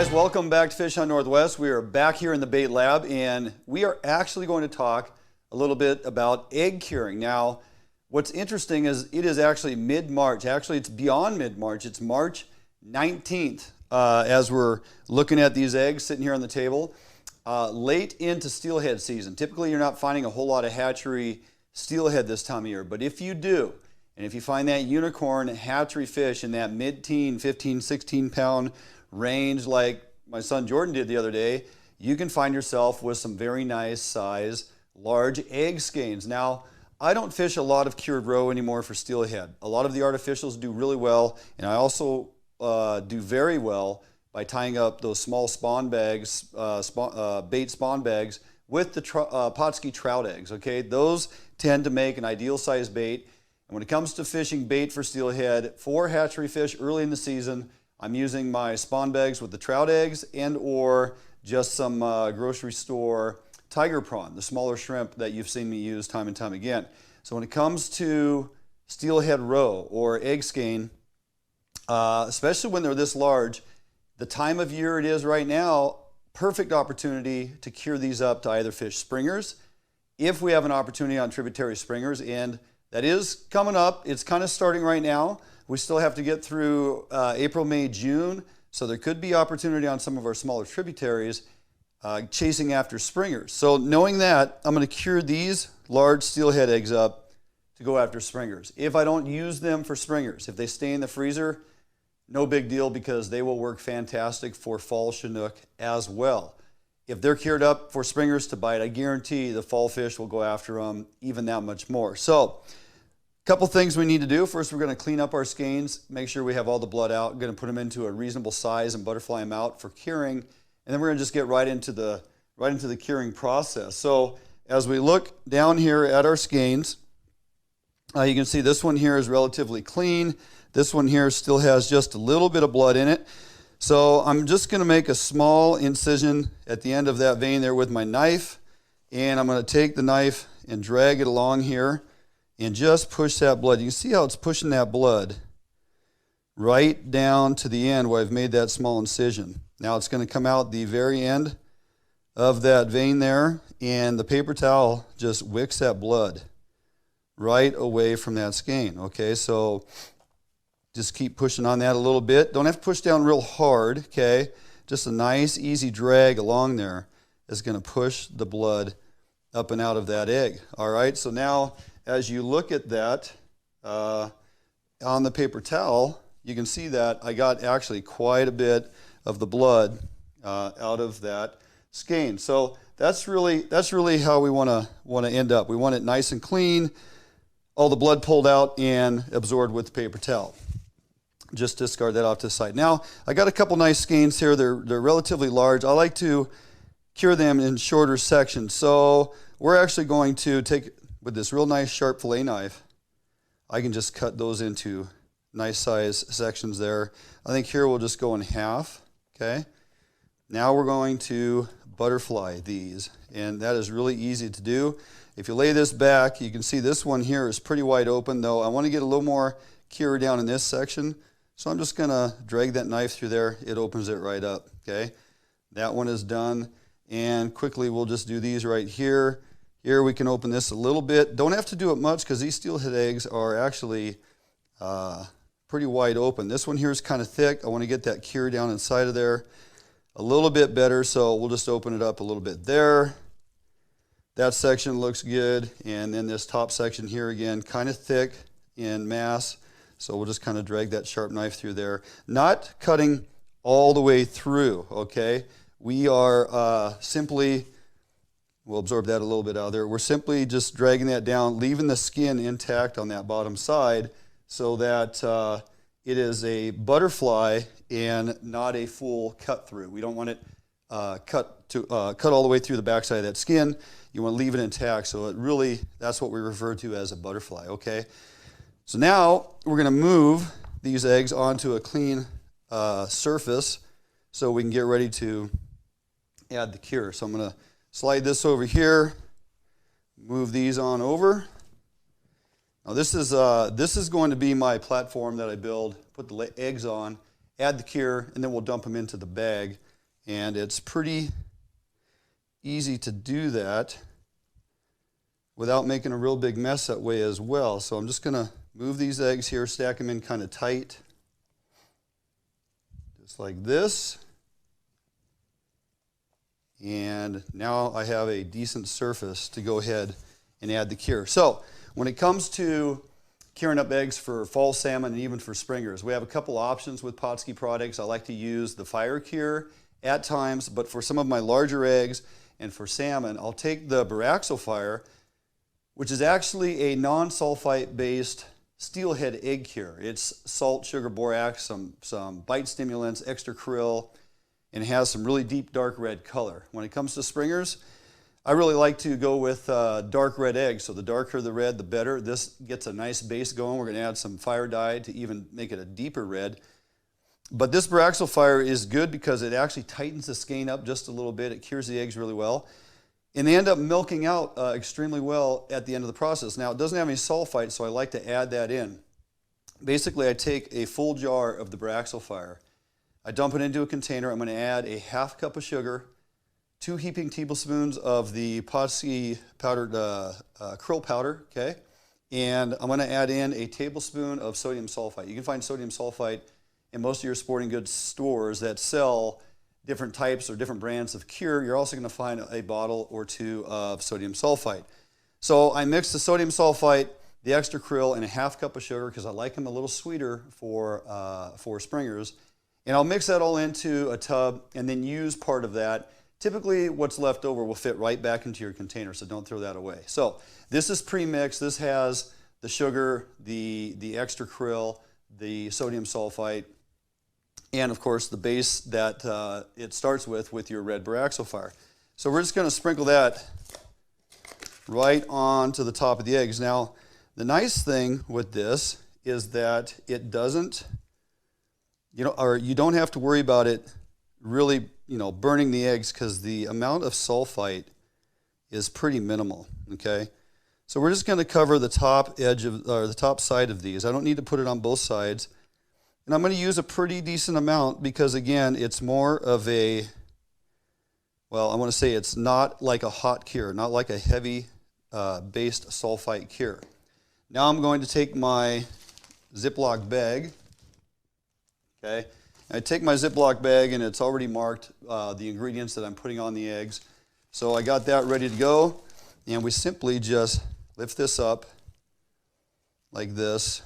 guys, welcome back to FHN Northwest. We are back here in the bait lab, and we are actually going to talk a little bit about egg curing. Now, what's interesting is it is actually mid-March. Actually, it's beyond mid-March. It's March 19th as we're looking at these eggs sitting here on the table. Late into steelhead season. Typically, you're not finding a whole lot of hatchery steelhead this time of year, but if you do, and if you find that unicorn hatchery fish in that mid-teen, 15, 16 pound range like my son Jordan did the other day, you can find yourself with some very nice size, large egg skeins. Now, I don't fish a lot of cured roe anymore for steelhead. A lot of the artificials do really well, and I also do very well by tying up those small spawn bags, bait spawn bags with the Pautzke trout eggs, okay? Those tend to make an ideal size bait. And when it comes to fishing bait for steelhead, for hatchery fish early in the season, I'm using my spawn bags with the trout eggs and or just some grocery store tiger prawn, the smaller shrimp that you've seen me use time and time again. So when it comes to steelhead roe or egg skein, especially when they're this large, the time of year it is right now, perfect opportunity to cure these up to either fish springers, if we have an opportunity on tributary springers, and that is coming up. It's kind of starting right now. We still have to get through April, May, June, so there could be opportunity on some of our smaller tributaries chasing after springers. So knowing that, I'm going to cure these large steelhead eggs up to go after springers. If I don't use them for springers, if they stay in the freezer, no big deal because they will work fantastic for fall Chinook as well. If they're cured up for springers to bite, I guarantee the fall fish will go after them even that much more. So, couple things we need to do. First, we're going to clean up our skeins, make sure we have all the blood out. We're going to put them into a reasonable size and butterfly them out for curing. And then we're going to just get right into the curing process. So as we look down here at our skeins, you can see this one here is relatively clean. This one here still has just a little bit of blood in it. So I'm just going to make a small incision at the end of that vein there with my knife. And I'm going to take the knife and drag it along here and just push that blood. You can see how it's pushing that blood right down to the end where I've made that small incision. Now it's going to come out the very end of that vein there, and the paper towel just wicks that blood right away from that skein. Okay, so just keep pushing on that a little bit. Don't have to push down real hard, okay? Just a nice, easy drag along there is going to push the blood up and out of that egg. All right, so now as you look at that on the paper towel, you can see that I got actually quite a bit of the blood out of that skein. So that's really how we want to end up. We want it nice and clean, all the blood pulled out and absorbed with the paper towel. Just discard that off to the side. Now I got a couple nice skeins here. They're relatively large. I like to cure them in shorter sections. So we're actually going to take, with this real nice sharp fillet knife, I can just cut those into nice size sections there. I think here we'll just go in half, okay? Now we're going to butterfly these, and that is really easy to do. If you lay this back, you can see this one here is pretty wide open, though I want to get a little more cure down in this section, so I'm just gonna drag that knife through there. It opens it right up, okay? That one is done, and quickly we'll just do these right here. Here we can open this a little bit. Don't have to do it much because these steelhead eggs are actually pretty wide open. This one here is kind of thick. I want to get that cure down inside of there a little bit better, so we'll just open it up a little bit there. That section looks good, and then this top section here again, kind of thick in mass, so we'll just kind of drag that sharp knife through there. Not cutting all the way through, okay? We are simply, we'll absorb that a little bit out of there. We're simply just dragging that down, leaving the skin intact on that bottom side so that it is a butterfly and not a full cut through. We don't want it cut all the way through the backside of that skin. You want to leave it intact, so it really, that's what we refer to as a butterfly, okay? So now we're going to move these eggs onto a clean surface so we can get ready to add the cure. So I'm going to slide this over here, move these on over. Now this is going to be my platform that I build, put the eggs on, add the cure, and then we'll dump them into the bag And it's pretty easy to do that without making a real big mess that way as well. So I'm just going to move these eggs here, stack them in kind of tight, just like this. And now I have a decent surface to go ahead and add the cure. So when it comes to curing up eggs for fall salmon and even for springers, we have a couple options with Pautzke products. I like to use the fire cure at times, but for some of my larger eggs and for salmon, I'll take the Fire, which is actually a non-sulfite based steelhead egg cure. It's salt, sugar, borax, some bite stimulants, extra krill, and has some really deep dark red color. When it comes to springers, I really like to go with dark red eggs. So the darker the red, the better. This gets a nice base going. We're going to add some fire dye to even make it a deeper red. But this Fire is good because it actually tightens the skein up just a little bit. It cures the eggs really well. And they end up milking out extremely well at the end of the process. Now, it doesn't have any sulfite, so I like to add that in. Basically, I take a full jar of the Fire. I dump it into a container. I'm going to add a half cup of sugar, 2 heaping tablespoons of the Pautzke powdered krill powder, okay? And I'm going to add in a tablespoon of sodium sulfite. You can find sodium sulfite in most of your sporting goods stores that sell different types or different brands of cure. You're also going to find a bottle or two of sodium sulfite. So I mix the sodium sulfite, the extra krill, and a half cup of sugar because I like them a little sweeter for springers. And I'll mix that all into a tub and then use part of that. Typically, what's left over will fit right back into your container, so don't throw that away. So this is pre-mixed. This has the sugar, the extra krill, the sodium sulfite, and of course the base that it starts with your red Fire. So we're just going to sprinkle that right onto the top of the eggs. Now, the nice thing with this is that it doesn't, you don't have to worry about it really, burning the eggs because the amount of sulfite is pretty minimal, okay? So we're just going to cover the top edge of, or the top side of these. I don't need to put it on both sides. And I'm going to use a pretty decent amount because, again, it's more of a, well, I want to say it's not like a hot cure, not like a heavy based sulfite cure. Now I'm going to take my Ziploc bag, okay? I take my Ziploc bag and it's already marked the ingredients that I'm putting on the eggs. So I got that ready to go, and we simply just lift this up like this.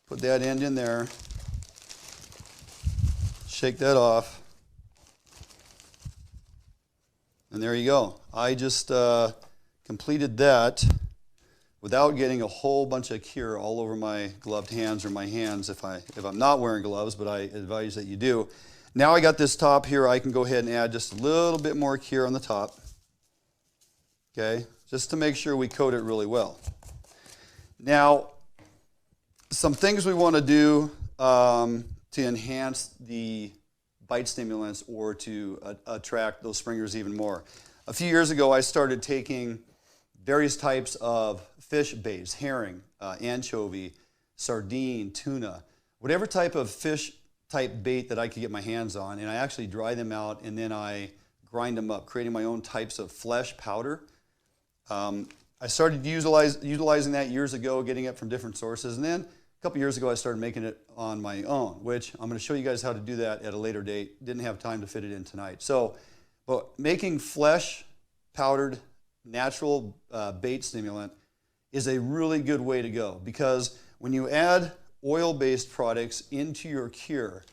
Put that end in there, shake that off, and there you go. I just completed that without getting a whole bunch of cure all over my gloved hands or my hands if I'm not wearing gloves, but I advise that you do. Now I got this top here, I can go ahead and add just a little bit more cure on the top, okay, just to make sure we coat it really well. Now, some things we want to do to enhance the bite stimulants or to attract those springers even more. A few years ago, I started taking various types of fish baits, herring, anchovy, sardine, tuna, whatever type of fish type bait that I could get my hands on, and I actually dry them out and then I grind them up, creating my own types of flesh powder. I started utilizing that years ago, getting it from different sources, and then a couple years ago I started making it on my own, which I'm going to show you guys how to do that at a later date. Didn't have time to fit it in tonight. So, but making flesh powdered natural bait stimulant is a really good way to go, because when you add oil-based products into your cure,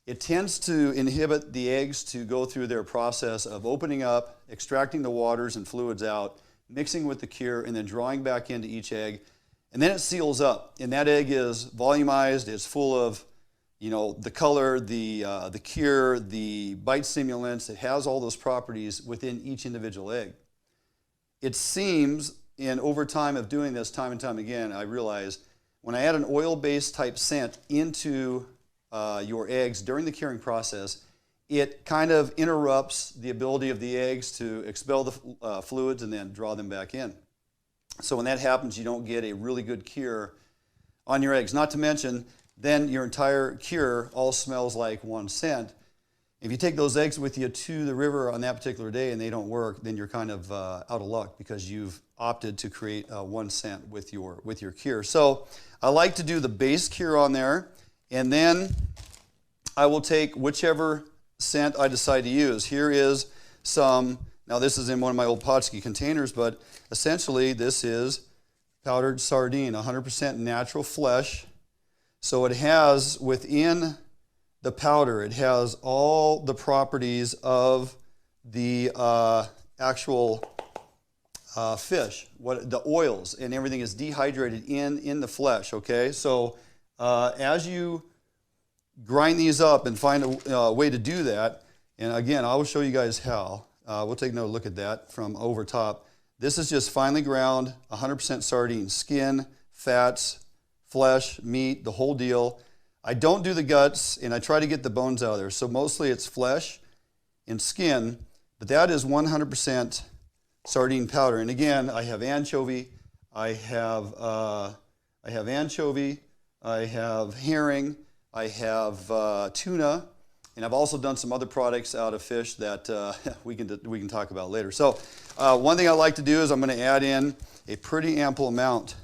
it tends to inhibit the eggs to go through their process of opening up, extracting the waters and fluids out, mixing with the cure, and then drawing back into each egg. And then it seals up, and that egg is volumized, it's full of, the color, the cure, the bite stimulants. It has all those properties within each individual egg. It seems, and over time of doing this time and time again, I realized when I add an oil-based type scent into your eggs during the curing process, it kind of interrupts the ability of the eggs to expel the fluids and then draw them back in. So when that happens, you don't get a really good cure on your eggs. Not to mention, then your entire cure all smells like one scent. If you take those eggs with you to the river on that particular day and they don't work, then you're kind of out of luck because you've opted to create one scent with your cure. So I like to do the base cure on there, and then I will take whichever scent I decide to use. Here is some, now this is in one of my old Pautzke containers, but essentially this is powdered sardine, 100% natural flesh. So it has within the powder, it has all the properties of the actual fish, the oils and everything is dehydrated in the flesh, okay? So as you grind these up and find a way to do that, and again, I will show you guys how. We'll take another look at that from over top. This is just finely ground, 100% sardine, skin, fats, flesh, meat, the whole deal. I don't do the guts, and I try to get the bones out of there. So mostly it's flesh and skin, but that is 100% sardine powder. And again, I have anchovy, I have herring, I have tuna, and I've also done some other products out of fish that we can talk about later. So one thing I like to do is I'm going to add in a pretty ample amount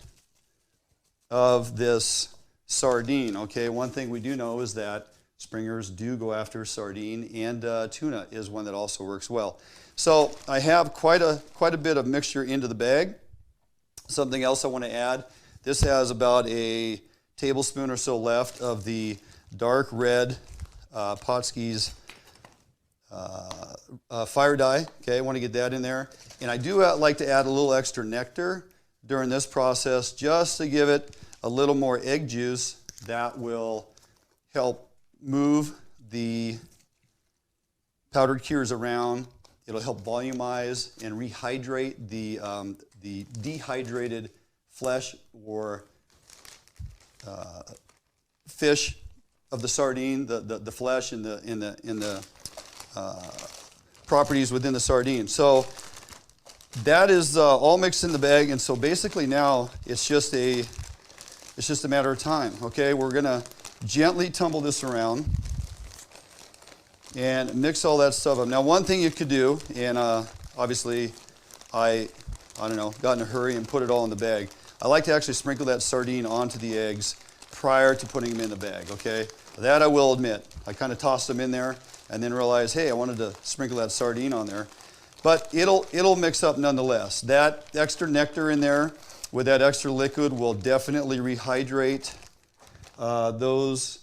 of this sardine. Okay, one thing we do know is that springers do go after sardine, and tuna is one that also works well. So I have quite a bit of mixture into the bag. Something else I want to add, this has about a tablespoon or so left of the dark red Pautzke's fire dye. Okay, I want to get that in there. And I do like to add a little extra nectar during this process just to give it a little more egg juice that will help move the powdered cures around. It'll help volumize and rehydrate the dehydrated flesh or fish of the sardine, the flesh and the properties within the sardine. So that is all mixed in the bag, and so basically now it's just a matter of time. Okay, we're gonna gently tumble this around and mix all that stuff up. Now, one thing you could do, and obviously I don't know, got in a hurry and put it all in the bag. I like to actually sprinkle that sardine onto the eggs prior to putting them in the bag, okay? That I will admit. I kind of tossed them in there and then realized, hey, I wanted to sprinkle that sardine on there. But it'll mix up nonetheless. That extra nectar in there with that extra liquid will definitely rehydrate those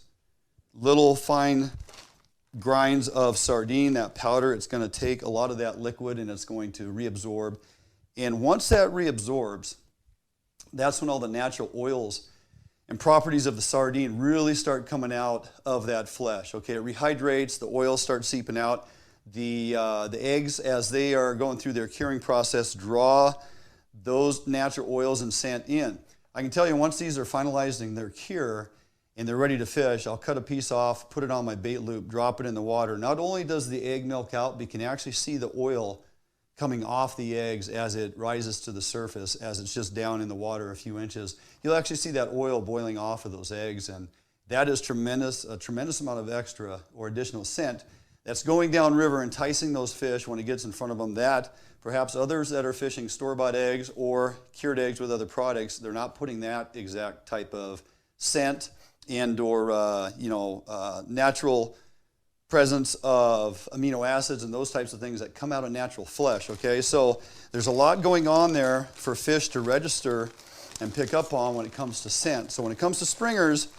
little fine grinds of sardine, that powder. It's going to take a lot of that liquid and it's going to reabsorb. And once that reabsorbs, that's when all the natural oils and properties of the sardine really start coming out of that flesh. Okay, it rehydrates, the oils start seeping out. The eggs, as they are going through their curing process, draw those natural oils and scent in. I can tell you, once these are finalizing their cure and they're ready to fish, I'll cut a piece off, put it on my bait loop, drop it in the water. Not only does the egg milk out, but you can actually see the oil coming off the eggs as it rises to the surface, as it's just down in the water a few inches. You'll actually see that oil boiling off of those eggs, and that is a tremendous amount of extra or additional scent that's going downriver, enticing those fish when it gets in front of them, that perhaps others that are fishing store-bought eggs or cured eggs with other products, they're not putting that exact type of scent and or natural presence of amino acids and those types of things that come out of natural flesh, okay? So there's a lot going on there for fish to register and pick up on when it comes to scent. So when it comes to springers,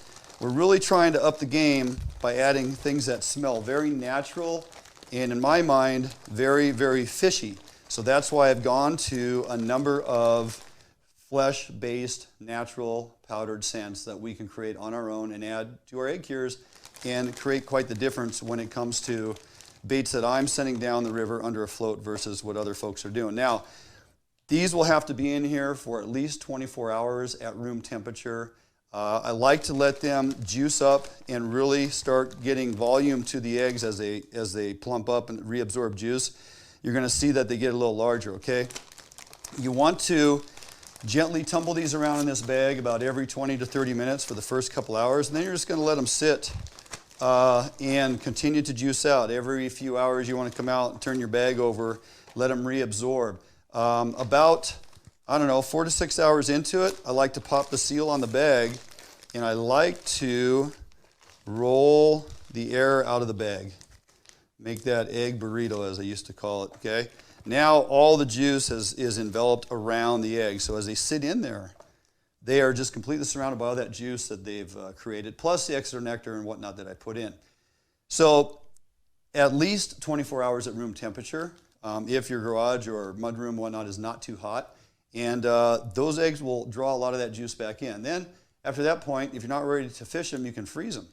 we're really trying to up the game by adding things that smell very natural and, in my mind, very, very fishy. So that's why I've gone to a number of flesh-based, natural, powdered scents that we can create on our own and add to our egg cures and create quite the difference when it comes to baits that I'm sending down the river under a float versus what other folks are doing. Now, these will have to be in here for at least 24 hours at room temperature. I like to let them juice up and really start getting volume to the eggs as they plump up and reabsorb juice. You're going to see that they get a little larger, okay? You want to gently tumble these around in this bag about every 20 to 30 minutes for the first couple hours, and then you're just going to let them sit and continue to juice out. Every few hours you want to come out and turn your bag over, let them reabsorb. About, I don't know, 4 to 6 hours into it, I like to pop the seal on the bag, and I like to roll the air out of the bag. Make that egg burrito, as I used to call it, okay? Now all the juice is enveloped around the egg, so as they sit in there, they are just completely surrounded by all that juice that they've created, plus the extra nectar and whatnot that I put in. So at least 24 hours at room temperature, if your garage or mudroom, whatnot, is not too hot, and those eggs will draw a lot of that juice back in. Then after that point, if you're not ready to fish them, you can freeze them.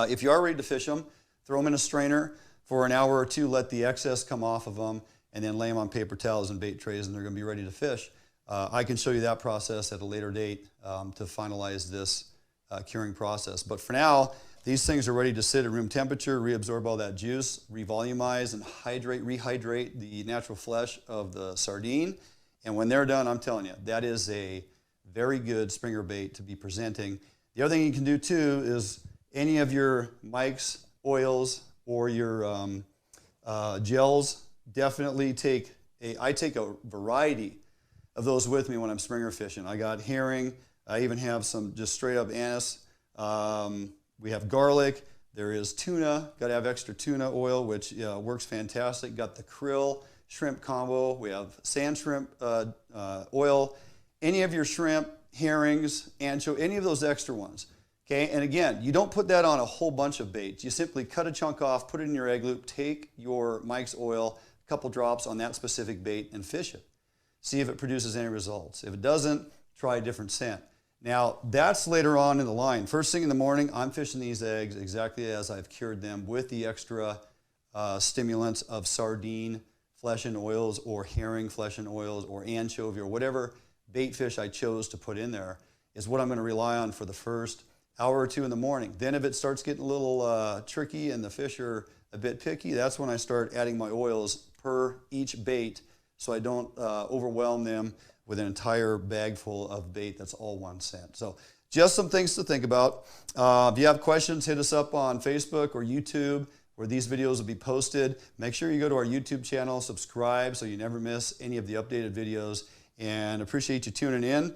If you are ready to fish them, throw them in a strainer for an hour or two, let the excess come off of them, and then lay them on paper towels and bait trays, and they're going to be ready to fish. I can show you that process at a later date to finalize this curing process. But for now, these things are ready to sit at room temperature, reabsorb all that juice, revolumize and rehydrate the natural flesh of the sardine. And when they're done, I'm telling you, that is a very good Springer bait to be presenting. The other thing you can do too is any of your mics, oils, or your gels, definitely I take a variety of those with me when I'm Springer fishing. I got herring, I even have some just straight up anise. We have garlic, there is tuna, got to have extra tuna oil, which works fantastic. Got the krill shrimp combo, we have sand shrimp oil, any of your shrimp, herrings, anchovy, any of those extra ones. Okay, and again, you don't put that on a whole bunch of baits. You simply cut a chunk off, put it in your egg loop, take your Mike's oil, a couple drops on that specific bait, and fish it. See if it produces any results. If it doesn't, try a different scent. Now, that's later on in the line. First thing in the morning, I'm fishing these eggs exactly as I've cured them with the extra stimulants of sardine flesh and oils, or herring flesh and oils, or anchovy, or whatever bait fish I chose to put in there is what I'm going to rely on for the first hour or two in the morning. Then if it starts getting a little tricky and the fish are a bit picky, that's when I start adding my oils per each bait, so I don't overwhelm them with an entire bag full of bait that's all one scent. So just some things to think about. If you have questions, hit us up on Facebook or YouTube, where these videos will be posted. Make sure you go to our YouTube channel, subscribe so you never miss any of the updated videos, and appreciate you tuning in.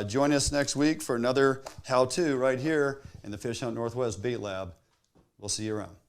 Join us next week for another how-to right here in the Fish Hunt Northwest Bait Lab. We'll see you around.